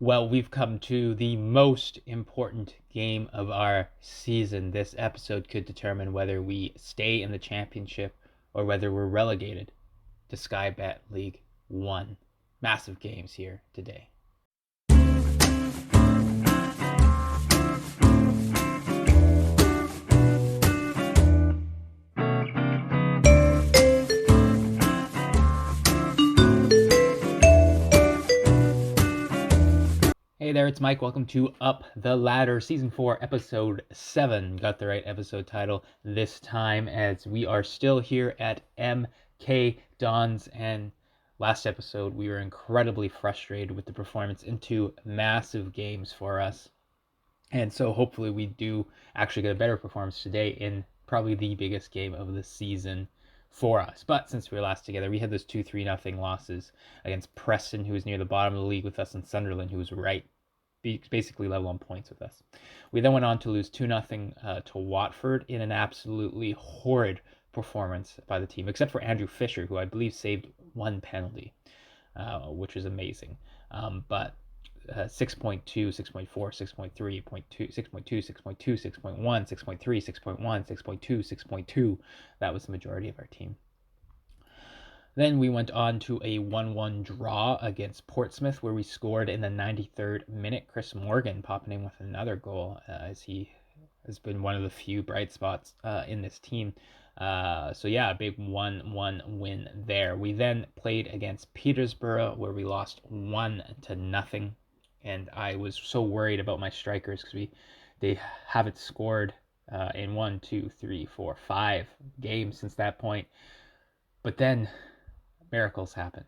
Well, we've come to the most important game of our season. This episode could determine whether we stay in the championship or whether we're relegated to Sky Bet League 1. Massive games here today. Hey there, it's Mike. Welcome to Up the Ladder, Season 4, Episode 7. Got the right episode title this time, as we are still here at MK Dons. And last episode, we were incredibly frustrated with the performance in two massive games for us. And so hopefully we do actually get a better performance today in probably the biggest game of the season for us. But since we were last together, we had those 2-3-0 losses against Preston, who was near the bottom of the league with us, and Sunderland, who was right basically level on points with us. We then went on to lose 2-0 to Watford in an absolutely horrid performance by the team, except for Andrew Fisher, who I believe saved one penalty, which is amazing. But 6.2, 6.4, 6.3, 6.2, 6.2, 6.1, 6.3, 6.1, 6.2, 6.2. That was the majority of our team. Then we went on to a 1-1 draw against Portsmouth, where we scored in the 93rd minute. Chris Morgan popping in with another goal, as he has been one of the few bright spots in this team. So yeah, a big 1-1 win there. We then played against Peterborough, where we lost 1-0. And I was so worried about my strikers because they haven't scored in 1, 2, 3, 4, 5 games since that point. But then miracles happened.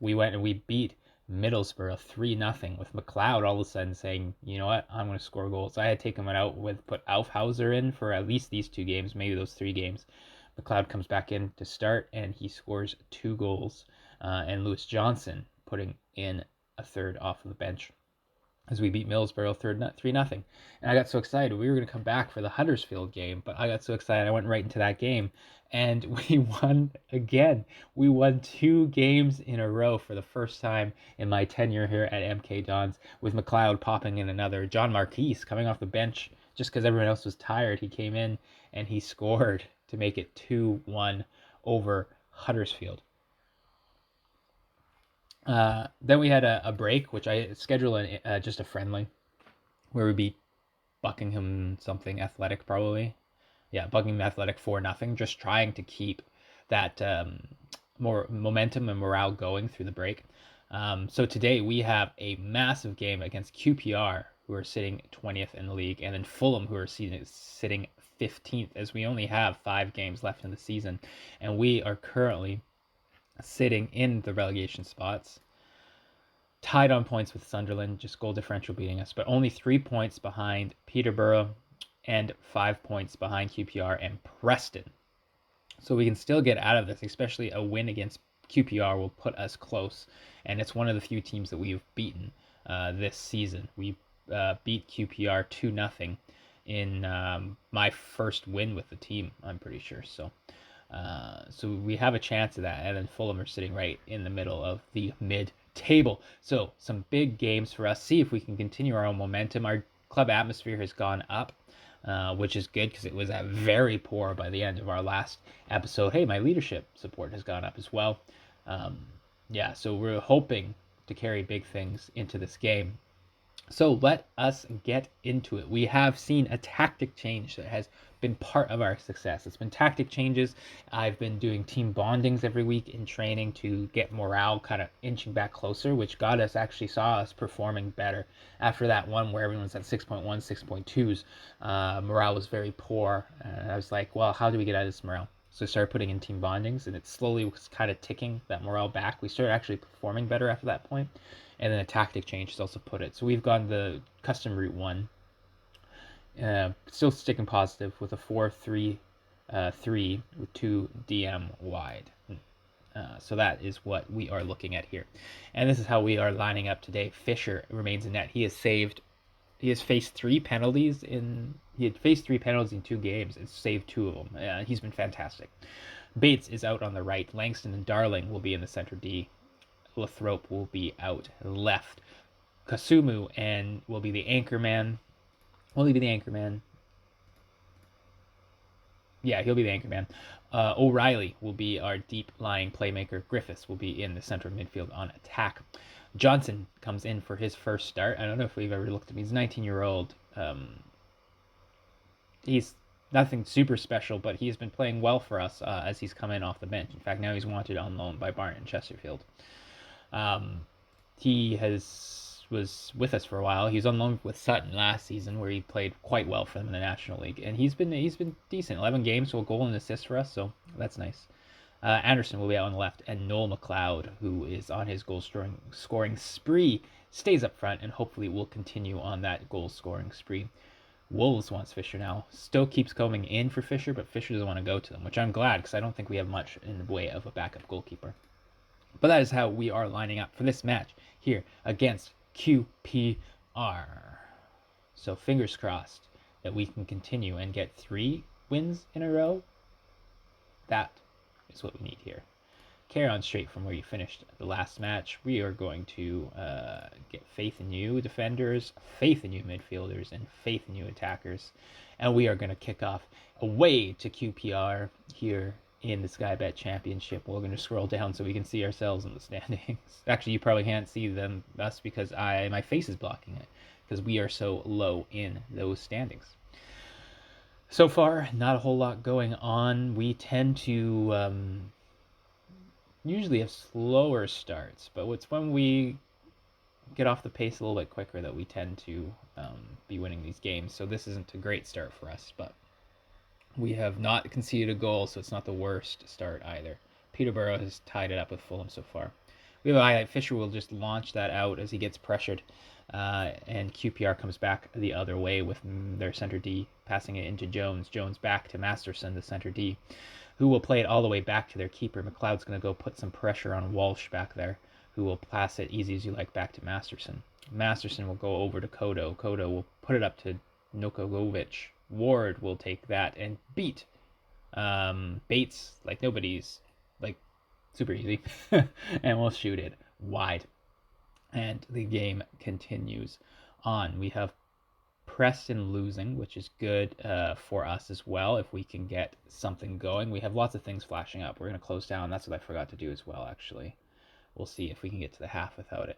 We went and we beat Middlesbrough 3-0 with McLeod all of a sudden saying, you know what, I'm going to score goals. I had taken him out put Aufhauser in for at least these 2 games, maybe those 3 games. McLeod comes back in to start and he scores 2 goals. And Lewis Johnson putting in a third off of the bench as we beat Middlesbrough 3-0. And I got so excited. We were going to come back for the Huddersfield game, but I got so excited I went right into that game. And we won again. We won 2 games in a row for the first time in my tenure here at MK Dons, with McLeod popping in another. John Marquise coming off the bench just because everyone else was tired. He came in and he scored to make it 2-1 over Huddersfield. Then we had a break, which I scheduled just a friendly, where we beat Buckingham something Athletic, probably. Yeah, Buckingham Athletic 4-0, just trying to keep that more momentum and morale going through the break. So today we have a massive game against QPR, who are sitting 20th in the league, and then Fulham, who are sitting 15th, as we only have 5 games left in the season. And we are currently sitting in the relegation spots, tied on points with Sunderland, just goal differential beating us, but only 3 points behind Peterborough and 5 points behind QPR and Preston. So we can still get out of this, especially a win against QPR will put us close. And it's one of the few teams that we've beaten this season. We beat QPR 2-0 in my first win with the team, I'm pretty sure. So we have a chance of that. And then Fulham are sitting right in the middle of the mid-table. So some big games for us. See if we can continue our own momentum. Our club atmosphere has gone up, which is good because it was very poor by the end of our last episode. Hey, my leadership support has gone up as well. Yeah, so we're hoping to carry big things into this game. So let us get into it. We have seen a tactic change that has been part of our success. It's been tactic changes. I've been doing team bondings every week in training to get morale kind of inching back closer, which got us, actually saw us performing better. After that one where everyone's at 6.1, 6.2s, morale was very poor. And I was like, well, how do we get out of this morale? So I started putting in team bondings, and it slowly was kind of ticking that morale back. We started actually performing better after that point. And then a tactic change has also put it. So we've gone the custom route 1. Still sticking positive with a 4-3-3 with 2 DM wide. So that is what we are looking at here. And this is how we are lining up today. Fisher remains in net. He has faced 3 penalties in 2 games and saved 2 of them. He's been fantastic. Bates is out on the right. Langston and Darling will be in the center D. Lathrop will be out left. Kasumu and will be the anchor man. Will he be the anchor man? Yeah, he'll be the anchor man. O'Reilly will be our deep lying playmaker. Griffiths will be in the center of midfield on attack. Johnson comes in for his first start. I don't know if we've ever looked at him. He's a 19-year-old. He's nothing super special, but he's been playing well for us as he's come in off the bench. In fact, now he's wanted on loan by Barnet and Chesterfield. He was with us for a while. He was on loan with Sutton last season, where he played quite well for them in the National League, and he's been decent. 11 games, so a goal and assist for us, so that's nice. Anderson will be out on the left, and Noel McLeod, who is on his goal scoring spree, stays up front, and hopefully will continue on that goal scoring spree. Wolves wants Fisher now. Stoke keeps coming in for Fisher, but Fisher doesn't want to go to them, which I'm glad, because I don't think we have much in the way of a backup goalkeeper. But that is how we are lining up for this match here against QPR. So fingers crossed that we can continue and get 3 wins in a row. That is what we need here. Carry on straight from where you finished the last match. We are going to get faith in you defenders, faith in you midfielders, and faith in you attackers. And we are going to kick off away to QPR here in the Sky Bet Championship. We're going to scroll down so we can see ourselves in the standings. Actually, you probably can't see us because my face is blocking it, because we are so low in those standings. So far, not a whole lot going on. We tend to usually have slower starts, but it's when we get off the pace a little bit quicker that we tend to be winning these games. So this isn't a great start for us, but we have not conceded a goal, so it's not the worst start either. Peterborough has tied it up with Fulham so far. We have a highlight. Fisher will just launch that out as he gets pressured, and QPR comes back the other way with their center D, passing it into Jones. Jones back to Masterson, the center D, who will play it all the way back to their keeper. McLeod's going to go put some pressure on Walsh back there, who will pass it easy as you like back to Masterson. Masterson will go over to Kodo. Kodo will put it up to Nokogovic. Ward will take that and beat Bates like nobody's, like super easy, and we'll shoot it wide. And the game continues on. We have Preston losing, which is good for us as well if we can get something going. We have lots of things flashing up. We're going to close down. That's what I forgot to do as well, actually. We'll see if we can get to the half without it.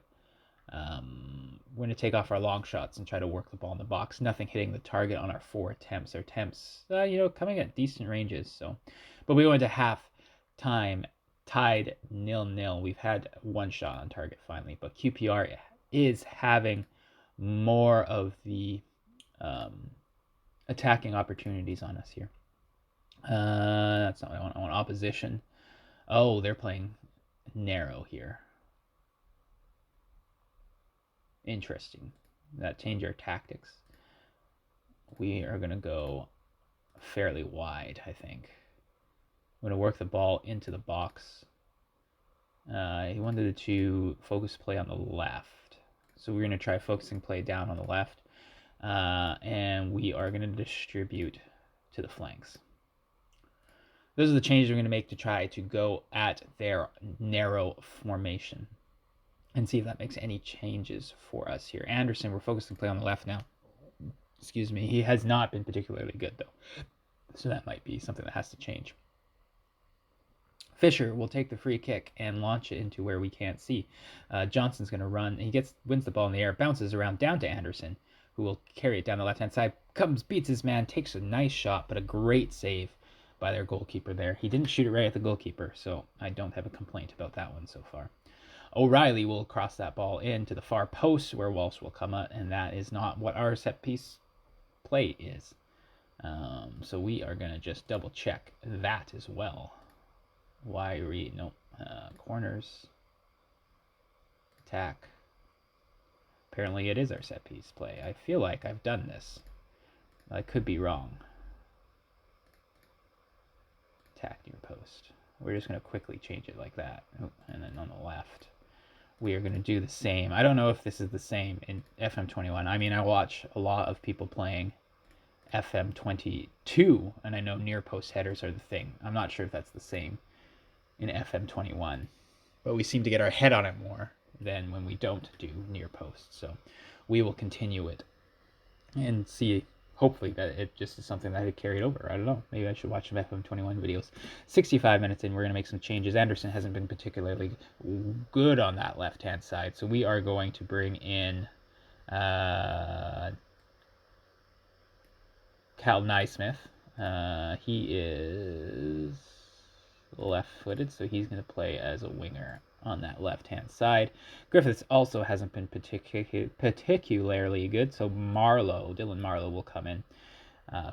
We're going to take off our long shots and try to work the ball in the box. Nothing hitting the target on our 4 attempts. Our attempts, coming at decent ranges. So, but we went to half time tied 0-0. We've had 1 shot on target finally, but QPR is having more of the attacking opportunities on us here. That's not what I want. I want opposition. Oh, they're playing narrow here. Interesting. That changed our tactics. We are going to go fairly wide, I think. I'm going to work the ball into the box. He wanted to focus play on the left. So we're going to try focusing play down on the left. And we are going to distribute to the flanks. Those are the changes we're going to make to try to go at their narrow formation and see if that makes any changes for us here. Anderson, we're focusing play on the left now. Excuse me. He has not been particularly good, though. So that might be something that has to change. Fisher will take the free kick and launch it into where we can't see. Johnson's going to run. He wins the ball in the air, bounces around down to Anderson, who will carry it down the left-hand side. Beats his man, takes a nice shot, but a great save by their goalkeeper there. He didn't shoot it right at the goalkeeper, so I don't have a complaint about that one so far. O'Reilly will cross that ball into the far post where Walsh will come out, and that is not what our set piece play is. So we are going to just double check that as well. Corners, attack. Apparently it is our set piece play. I feel like I've done this. I could be wrong. Attack near post. We're just going to quickly change it like that. And then on the left, we are going to do the same. I don't know if this is the same in FM21. I mean, I watch a lot of people playing FM22, and I know near post headers are the thing. I'm not sure if that's the same in FM21, but we seem to get our head on it more than when we don't do near post. So we will continue it and see, hopefully, that it just is something that I carried over. I don't know. Maybe I should watch some FM21 videos. 65 minutes in, we're going to make some changes. Anderson hasn't been particularly good on that left-hand side, so we are going to bring in Cal Naismith. He is left-footed, so he's going to play as a winger on that left-hand side. Griffiths also hasn't been particularly good, so Dylan Marlowe will come in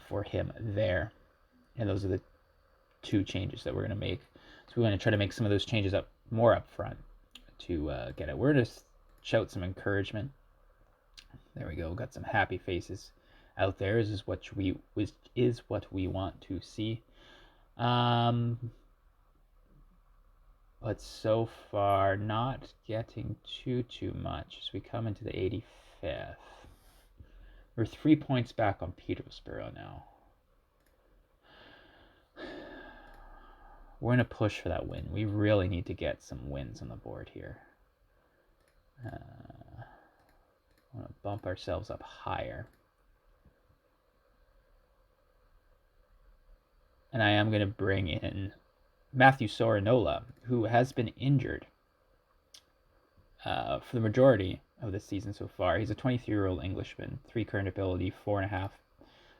for him there. And those are the two changes that we're going to make. So we want to try to make some of those changes more up front to get it. We're going to shout some encouragement. There we go. Got some happy faces out there. This is what we want to see. But so far, not getting too much as we come into the 85th. We're 3 points back on Peterborough now. We're going to push for that win. We really need to get some wins on the board here. I want to bump ourselves up higher. And I am going to bring in Matthew Sorinola, who has been injured for the majority of the season so far. He's a 23-year-old Englishman, 3 current ability, 4.5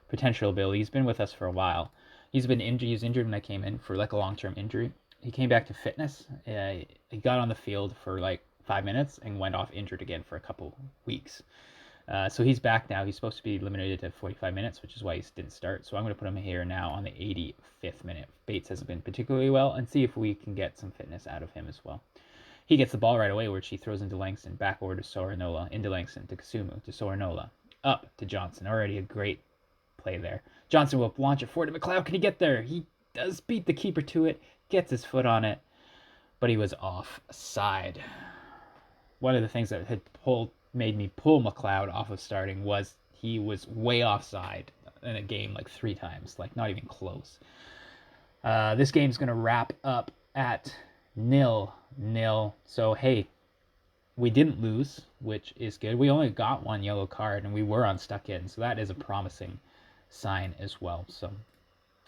potential ability. He's been with us for a while. He was injured when I came in for like a long-term injury. He came back to fitness. He got on the field for like 5 minutes and went off injured again for a couple weeks. So he's back now. He's supposed to be limited to 45 minutes, which is why he didn't start. So I'm going to put him here now on the 85th minute. Bates hasn't been particularly well, and see if we can get some fitness out of him as well. He gets the ball right away, which he throws into Langston, back over to Sorinola, into Langston, to Kasumu, to Sorinola, up to Johnson. Already a great play there. Johnson will launch it forward to McLeod. Can he get there? He does beat the keeper to it, gets his foot on it, but he was offside. One of the things that had made me pull McLeod off of starting was he was way offside in a game like 3 times, like not even close. This game's going to wrap up at 0-0. So, hey, we didn't lose, which is good. We only got 1 yellow card, and we were on stuck in, so that is a promising sign as well. So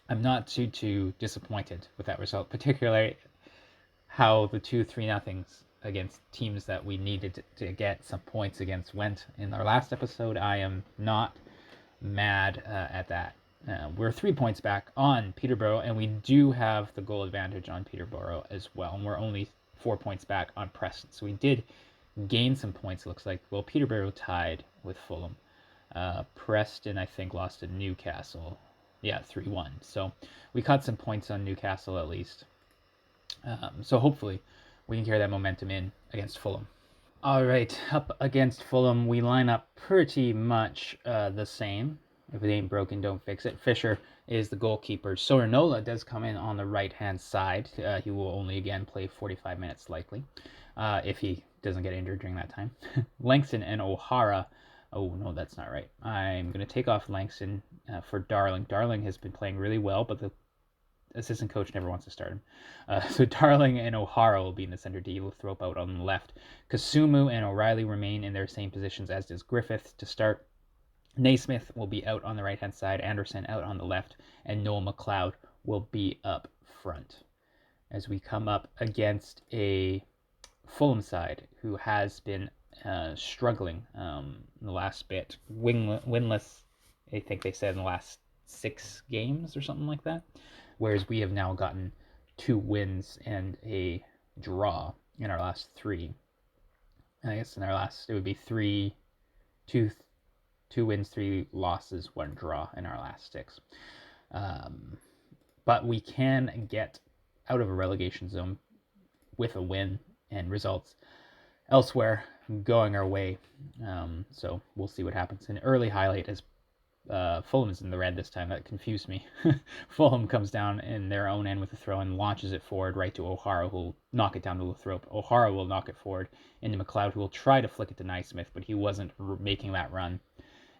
I'm not too disappointed with that result, particularly how the 2-3-0s against teams that we needed to get some points against went in our last episode. I am not mad at that. We're 3 points back on Peterborough, and we do have the goal advantage on Peterborough as well, and we're only 4 points back on Preston. So we did gain some points, it looks like. Well, Peterborough tied with Fulham. Preston, I think, lost to Newcastle. Yeah, 3-1. So we caught some points on Newcastle at least. So hopefully we can carry that momentum in against Fulham. All right, up against Fulham, we line up pretty much the same. If it ain't broken, don't fix it. Fisher is the goalkeeper. Sorinola does come in on the right-hand side. He will only, again, play 45 minutes likely, if he doesn't get injured during that time. Langston and O'Hara. Oh, no, that's not right. I'm going to take off Langston for Darling. Darling has been playing really well, but the assistant coach never wants to start him. So Darling and O'Hara will be in the center D. Lathrop out on the left. Kasumu and O'Reilly remain in their same positions, as does Griffith to start. Naismith will be out on the right-hand side, Anderson out on the left, and Noel McLeod will be up front. As we come up against a Fulham side who has been struggling in the last bit, winless, I think they said, in the last 6 games or something like that, whereas we have now gotten 2 wins and a draw in our last 3. I guess in our last, it would be 2 wins, 3 losses, 1 draw in our last 6. But we can get out of a relegation zone with a win and results elsewhere going our way. So we'll see what happens. An early highlight is Fulham is in the red this time. That confused me. Fulham comes down in their own end with a throw and launches it forward right to O'Hara, who will knock it down to Lathrop. O'Hara will knock it forward into McLeod, who will try to flick it to Naismith, but he wasn't making that run.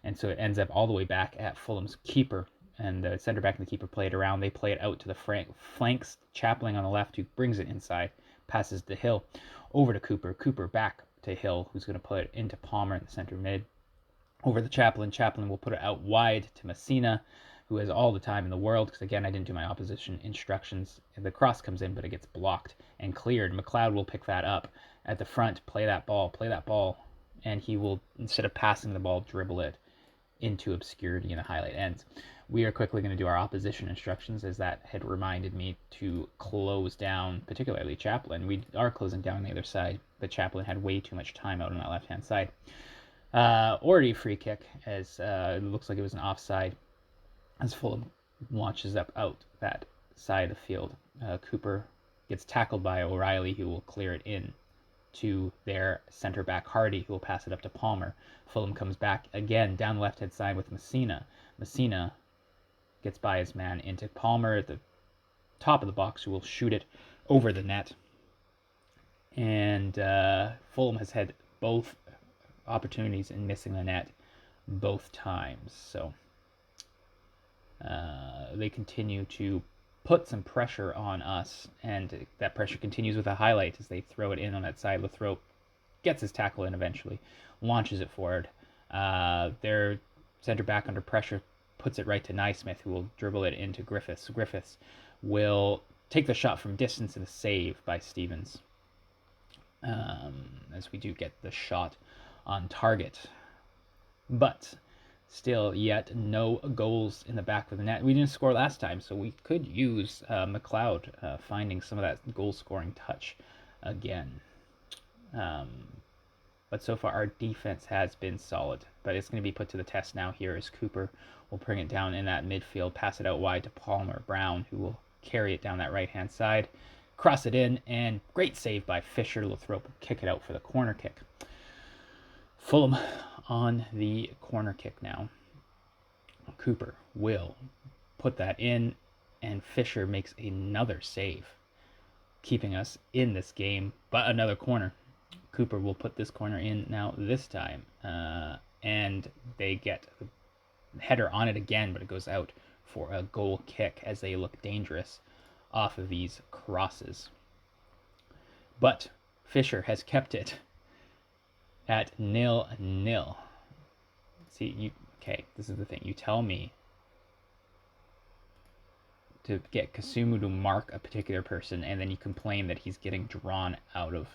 And so it ends up all the way back at Fulham's keeper. And the center back and the keeper play it around. They play it out to the flanks. Chaplin on the left, who brings it inside, passes the Hill over to Cooper. Cooper back to Hill, who's going to put it into Palmer in the center mid. Over the Chaplin. Chaplin will put it out wide to Messina, who has all the time in the world, because again, I didn't do my opposition instructions. The cross comes in, but it gets blocked and cleared. McLeod will pick that up at the front, play that ball, and he will, instead of passing the ball, dribble it into obscurity and the highlight ends. We are quickly going to do our opposition instructions, as that had reminded me to close down, particularly Chaplin. We are closing down the other side, but Chaplin had way too much time out on that left-hand side. Already free kick, as it looks like it was an offside, as Fulham launches up out that side of the field. Cooper gets tackled by O'Reilly, who will clear it in to their center back Hardy, who will pass it up to Palmer. Fulham comes back again down the left-hand side with Messina. Messina gets by his man into Palmer at the top of the box, who will shoot it over the net. And Fulham has had both opportunities in missing the net both times. So they continue to put some pressure on us, and that pressure continues with a highlight as they throw it in on that side. Lathrop gets his tackle in eventually, launches it forward. Their center back under pressure puts it right to Naismith, who will dribble it into Griffiths. Griffiths will take the shot from distance and a save by Stevens. As we do get the shot on target. But still yet no goals in the back of the net. We didn't score last time, so we could use McLeod finding some of that goal-scoring touch again. But so far our defense has been solid. But it's going to be put to the test now here as Cooper will bring it down in that midfield, pass it out wide to Palmer. Brown, who will carry it down that right-hand side, cross it in, and great save by Fisher. Lathrop will kick it out for the corner kick. Fulham on the corner kick now. Cooper will put that in, and Fisher makes another save, keeping us in this game, but another corner. Cooper will put this corner in now this time, and they get the header on it again, but it goes out for a goal kick as they look dangerous off of these crosses. But Fisher has kept it at 0-0. See, okay, this is the thing. You tell me to get Kasumu to mark a particular person, and then you complain that he's getting drawn out of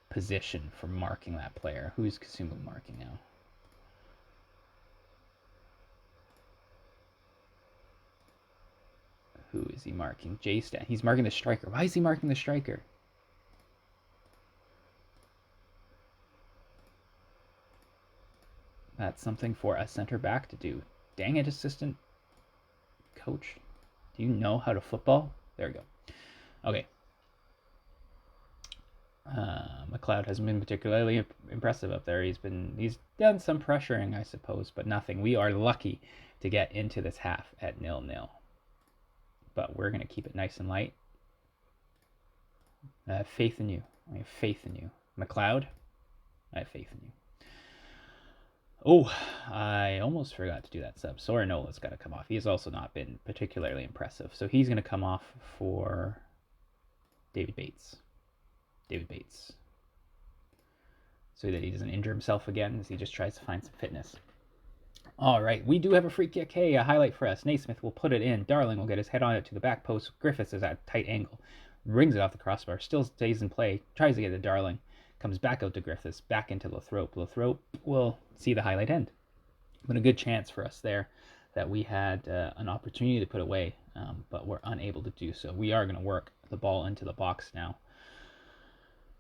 position for marking that player. Who's Kasumu marking now? Who is he marking? J-Stan. He's marking the striker. Why is he marking the striker? That's something for a center back to do. Dang it, assistant coach. Do you know how to football? There we go. Okay. McLeod hasn't been particularly impressive up there. He's done some pressuring, I suppose, but nothing. We are lucky to get into this half at 0-0. But we're going to keep it nice and light. I have faith in you. I have faith in you. McLeod, I have faith in you. Oh, I almost forgot to do that sub. Sorinola's got to come off. He has also not been particularly impressive. So he's going to come off for David Bates. So that he doesn't injure himself again as he just tries to find some fitness. All right, we do have a free kick. Hey, a highlight for us. Naismith will put it in. Darling will get his head on it to the back post. Griffiths is at a tight angle. Rings it off the crossbar. Still stays in play. Tries to get it to Darling. Comes back out to Griffiths. Back into Lathrop. Lathrop will see the highlight end. But a good chance for us there that we had an opportunity to put away, but we're unable to do so. We are going to work the ball into the box now.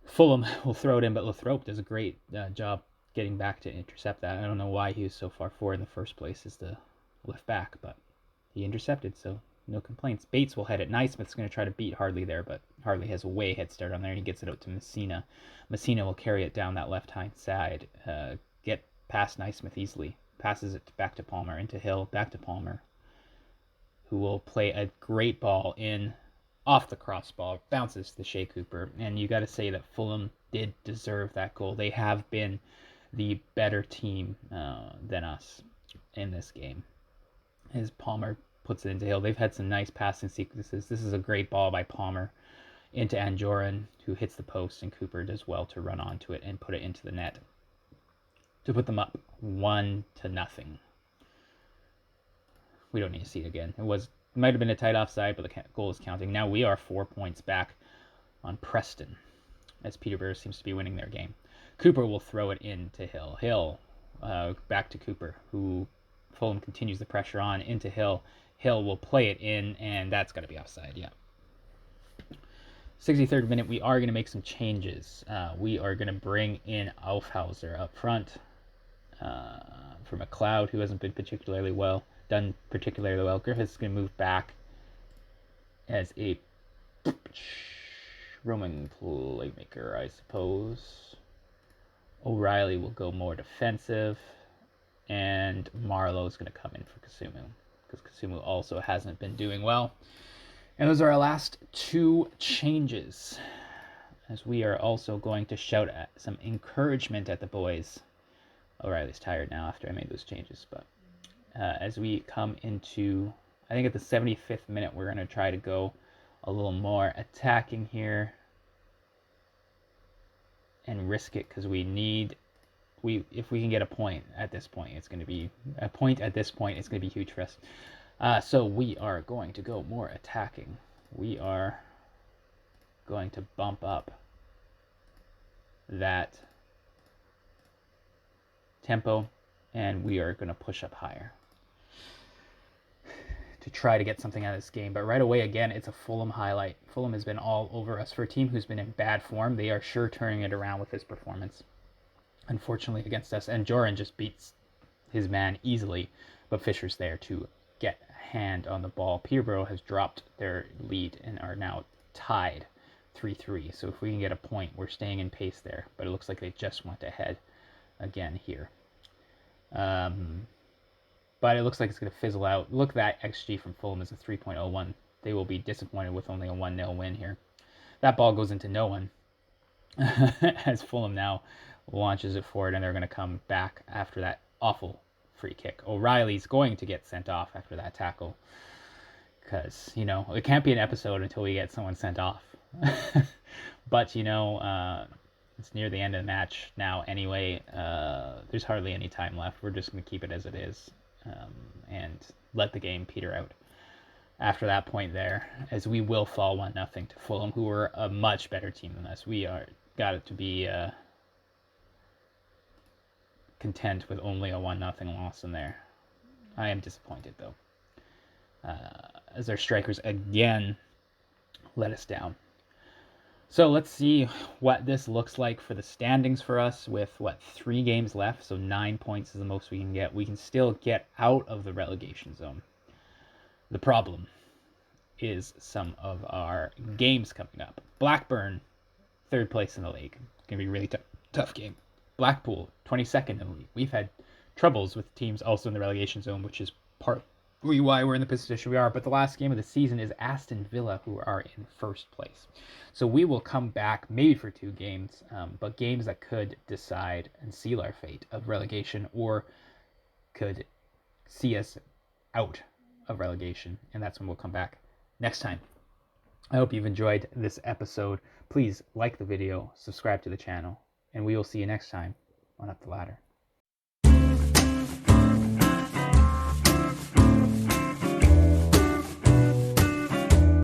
Fulham will throw it in, but Lathrop does a great job getting back to intercept that. I don't know why he was so far forward in the first place as the left back, but he intercepted, so no complaints. Bates will head it. Naismith's going to try to beat Hardley there, but Hardley has a way head start on there, and he gets it out to Messina. Messina will carry it down that left-hand side, get past Naismith easily, passes it back to Palmer, into Hill, back to Palmer, who will play a great ball in off the crossbar, bounces to Shea Cooper, and you got to say that Fulham did deserve that goal. They have been the better team than us in this game. As Palmer puts it into Hill, they've had some nice passing sequences. This is a great ball by Palmer, into Anjorin, who hits the post, and Cooper does well to run onto it and put it into the net to put them up 1-0. We don't need to see it again. It might have been a tight offside, but the goal is counting. Now we are 4 points back on Preston, as Peterborough seems to be winning their game. Cooper will throw it into Hill. Hill, back to Cooper, who Fulham continues the pressure on into Hill. Hill will play it in, and that's got to be offside, yeah. 63rd minute, we are going to make some changes. We are going to bring in Aufhauser up front for McLeod, who hasn't been done particularly well. Griffith's going to move back as a roaming playmaker, I suppose. O'Reilly will go more defensive, and Marlowe's going to come in for Kasumu, because Kasumu also hasn't been doing well. And those are our last 2 changes, as we are also going to shout at some encouragement at the boys. O'Reilly's tired now after I made those changes, but as we come into, I think at the 75th minute, we're going to try to go a little more attacking here and risk it, because if we can get a point at this point, it's going to be huge for us. So we are going to go more attacking. We are going to bump up that tempo, and we are going to push up higher to try to get something out of this game. But right away, again, it's a Fulham highlight. Fulham has been all over us. For a team who's been in bad form, they are sure turning it around with this performance. Unfortunately against us, and Joran just beats his man easily, but Fisher's there to get a hand on the ball. Peterborough has dropped their lead and are now tied 3-3. So if we can get a point, we're staying in pace there. But it looks like they just went ahead again here. But it looks like it's going to fizzle out. Look, that XG from Fulham is a 3.01. They will be disappointed with only a 1-0 win here. That ball goes into no one as Fulham now launches it forward, and they're going to come back after that awful free kick. O'Reilly's going to get sent off after that tackle, because, it can't be an episode until we get someone sent off. But, it's near the end of the match now anyway. There's hardly any time left. We're just going to keep it as it is. And let the game peter out after that point there, as we will fall 1-0 to Fulham, who are a much better team than us. We got it to be content with only a 1-0 loss in there. I am disappointed, though, as our strikers again let us down. So let's see what this looks like for the standings for us with, 3 games left. So 9 points is the most we can get. We can still get out of the relegation zone. The problem is some of our games coming up. Blackburn, 3rd place in the league. It's going to be a really tough game. Blackpool, 22nd in the league. We've had troubles with teams also in the relegation zone, which is partly why we're in the position we are. But the last game of the season is Aston Villa, who are in 1st place. So we will come back maybe for 2 games, but games that could decide and seal our fate of relegation, or could see us out of relegation. And that's when we'll come back next time. I hope you've enjoyed this episode. Please like the video, subscribe to the channel, and we will see you next time on Up the Ladder.